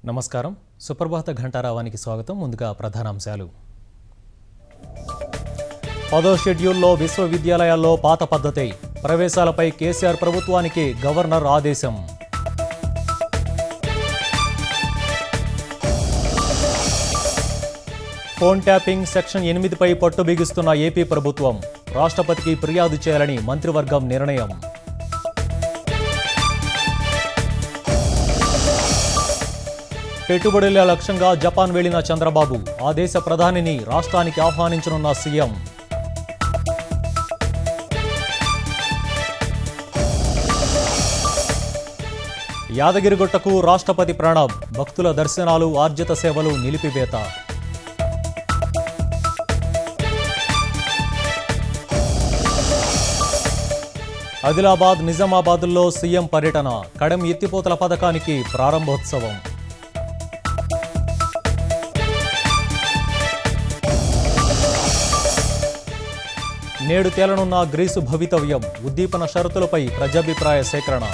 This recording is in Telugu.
నమస్కారం సుప్రభాత ఘంటారావానికి స్వాగతం. ముందుగా ప్రధానాంశాలు. 10వ షెడ్యూల్లో విశ్వవిద్యాలయాల్లో పాత పద్ధతి, ప్రవేశాలపై కేసీఆర్ ప్రభుత్వానికి గవర్నర్ ఆదేశం. ఫోన్ ట్యాపింగ్ సెక్షన్ 8పై పట్టు బిగిస్తున్న ఏపీ ప్రభుత్వం, రాష్ట్రపతికి ఫిర్యాదు చేయాలని మంత్రివర్గం నిర్ణయం. పెట్టుబడుల లక్ష్యంగా జపాన్ వెళ్లిన చంద్రబాబు, ఆ దేశ ప్రధానిని రాష్ట్రానికి ఆహ్వానించనున్న సీఎం. యాదగిరిగుట్టకు రాష్ట్రపతి ప్రణబ్, భక్తుల దర్శనాలు ఆర్జిత సేవలు నిలిపివేత. ఆదిలాబాద్ నిజామాబాద్లో సీఎం పర్యటన, కడెం ఎత్తిపోతల పథకానికి ప్రారంభోత్సవం. నేడు తేలనున్న గ్రీసు భవితవ్యం, ఉద్దీపన షరతులపై ప్రజాభిప్రాయ సేకరణ.